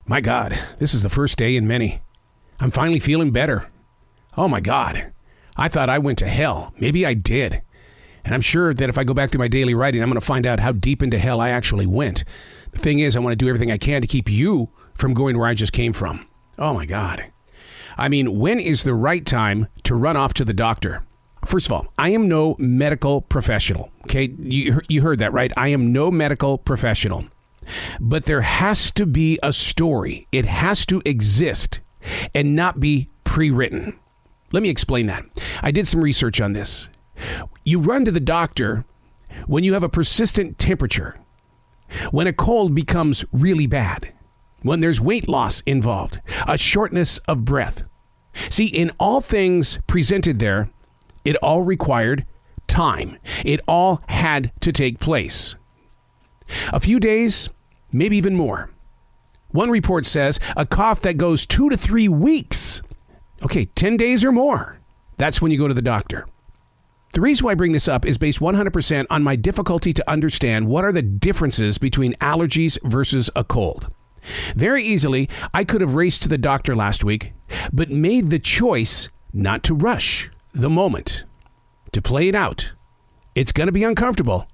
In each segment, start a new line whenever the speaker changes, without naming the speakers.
My God, this is the first day in many. I'm finally feeling better. Oh my God, I thought I went to hell. Maybe I did. And I'm sure that if I go back to my daily writing, I'm going to find out how deep into hell I actually went. The thing is, I want to do everything I can to keep you from going where I just came from. Oh my God. I mean, when is the right time to run off to the doctor? First of all, I am no medical professional. Okay, you heard that, right? I am no medical professional. But there has to be a story. It has to exist and not be pre-written. Let me explain that. I did some research on this. You run to the doctor when you have a persistent temperature, when a cold becomes really bad, when there's weight loss involved, a shortness of breath. See, in all things presented there, it all required time. It all had to take place. A few days, maybe even more. One report says a cough that goes 2 to 3 weeks. Okay, 10 days or more. That's when you go to the doctor. The reason why I bring this up is based 100% on my difficulty to understand what are the differences between allergies versus a cold. Very easily, I could have raced to the doctor last week, but made the choice not to rush the moment, to play it out. It's going to be uncomfortable,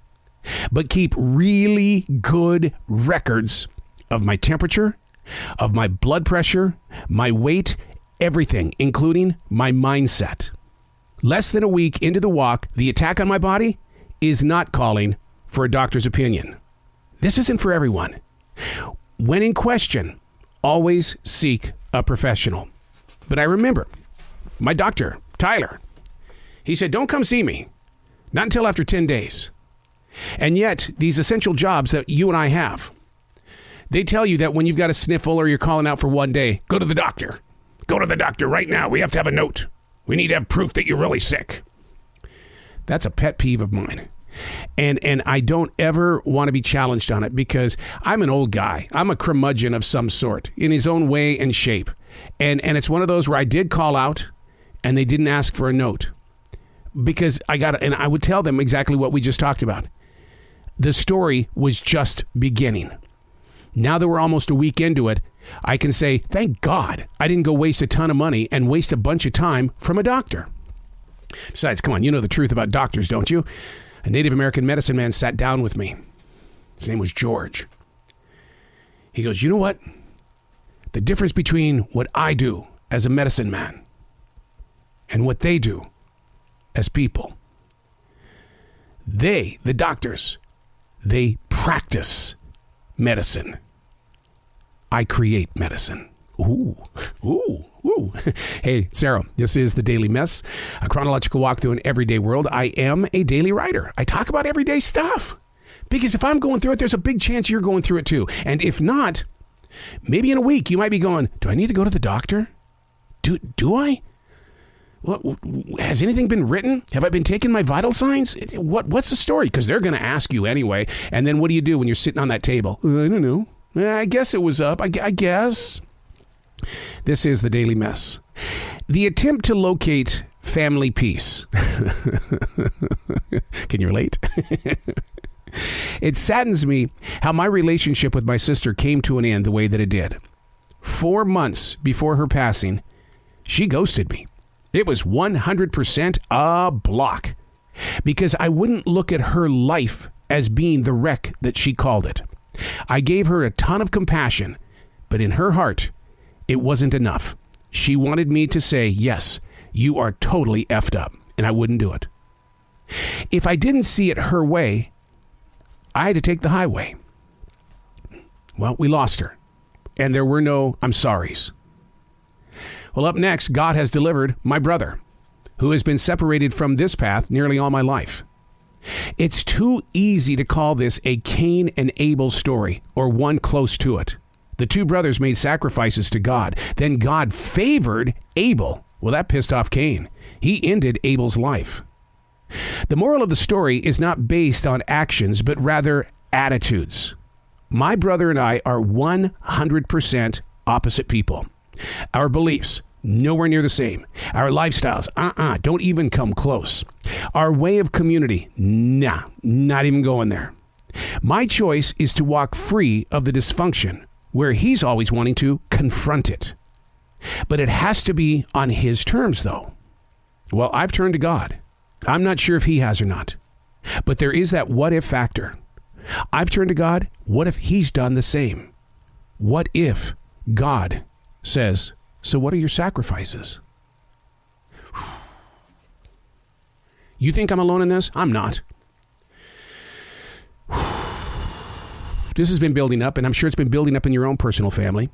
but keep really good records of my temperature, of my blood pressure, my weight, everything, including my mindset. Less than a week into the walk, the attack on my body is not calling for a doctor's opinion. This isn't for everyone. When in question, always seek a professional. But I remember my doctor, Tyler, he said, don't come see me. Not until after 10 days. And yet, these essential jobs that you and I have, they tell you that when you've got a sniffle or you're calling out for one day, go to the doctor. Go to the doctor right now. We have to have a note. We need to have proof that you're really sick. That's a pet peeve of mine. And I don't ever want to be challenged on it because I'm an old guy. I'm a curmudgeon of some sort in his own way and shape. And it's one of those where I did call out and they didn't ask for a note because I would tell them exactly what we just talked about. The story was just beginning. Now that we're almost a week into it, I can say, thank God I didn't go waste a ton of money and waste a bunch of time from a doctor. Besides, come on, you know the truth about doctors, don't you? A Native American medicine man sat down with me. His name was George. He goes, you know what? The difference between what I do as a medicine man and what they do as people. They, the doctors, they practice medicine. I create medicine. Ooh. Hey, Sarah, this is The Daily Mess, a chronological walk through an everyday world. I am a daily writer. I talk about everyday stuff because if I'm going through it, there's a big chance you're going through it too. And if not, maybe in a week you might be going, do I need to go to the doctor? Do I? What, has anything been written? Have I been taking my vital signs? What's the story? Because they're going to ask you anyway. And then what do you do when you're sitting on that table? I don't know. I guess it was up. I guess. This is The Daily Mess. The attempt to locate family peace. Can you relate? It saddens me how my relationship with my sister came to an end the way that it did. 4 months before her passing, she ghosted me. It was 100% a block because I wouldn't look at her life as being the wreck that she called it. I gave her a ton of compassion, but in her heart, it wasn't enough. She wanted me to say, yes, you are totally effed up, and I wouldn't do it. If I didn't see it her way, I had to take the highway. Well, we lost her, and there were no I'm sorries. Well, up next, God has delivered my brother, who has been separated from this path nearly all my life. It's too easy to call this a Cain and Abel story, or one close to it. The two brothers made sacrifices to God. Then God favored Abel. Well, that pissed off Cain. He ended Abel's life. The moral of the story is not based on actions, but rather attitudes. My brother and I are 100% opposite people. Our beliefs, nowhere near the same. Our lifestyles, don't even come close. Our way of community, not even going there. My choice is to walk free of the dysfunction, where he's always wanting to confront it. But it has to be on his terms, though. Well, I've turned to God. I'm not sure if he has or not. But there is that what if factor. I've turned to God. What if he's done the same? What if God says, so what are your sacrifices? You think I'm alone in this? I'm not. This has been building up, and I'm sure it's been building up in your own personal family.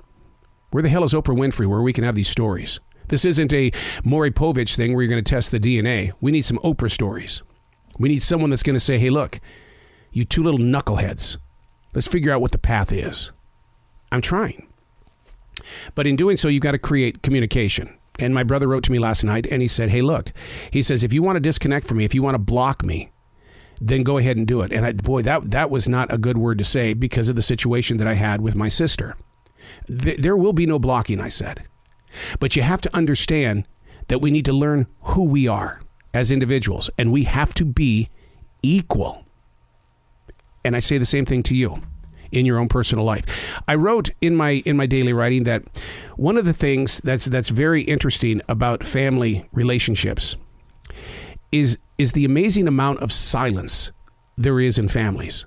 Where the hell is Oprah Winfrey where we can have these stories? This isn't a Maury Povich thing where you're going to test the DNA. We need some Oprah stories. We need someone that's going to say, hey, look, you two little knuckleheads, let's figure out what the path is. I'm trying. But in doing so, you've got to create communication. And my brother wrote to me last night, and he said, hey, look, he says, if you want to disconnect from me, if you want to block me, then go ahead and do it. And that was not a good word to say because of the situation that I had with my sister. There will be no blocking, I said. But you have to understand that we need to learn who we are as individuals, and we have to be equal. And I say the same thing to you in your own personal life. I wrote in my daily writing that one of the things that's very interesting about family relationships is the amazing amount of silence there is in families.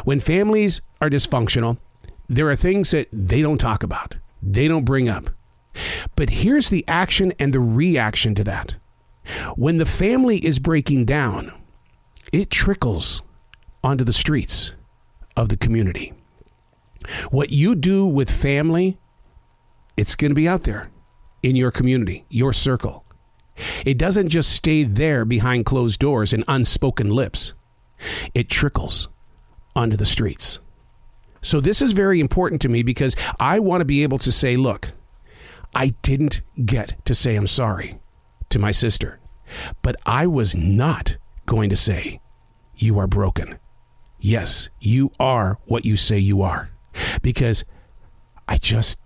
When families are dysfunctional, there are things that they don't talk about. They don't bring up. But here's the action and the reaction to that. When the family is breaking down, it trickles onto the streets of the community. What you do with family, it's going to be out there in your community, your circle. It doesn't just stay there behind closed doors and unspoken lips. It trickles onto the streets. So this is very important to me because I want to be able to say, look, I didn't get to say I'm sorry to my sister, but I was not going to say you are broken. Yes, you are what you say you are, because I just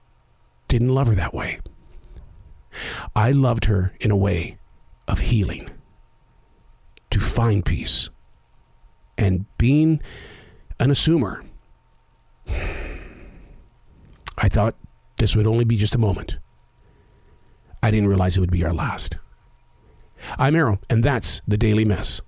didn't love her that way. I loved her in a way of healing, to find peace, and being an assumer. I thought this would only be just a moment. I didn't realize it would be our last. I'm Errol, and that's The Daily Mess.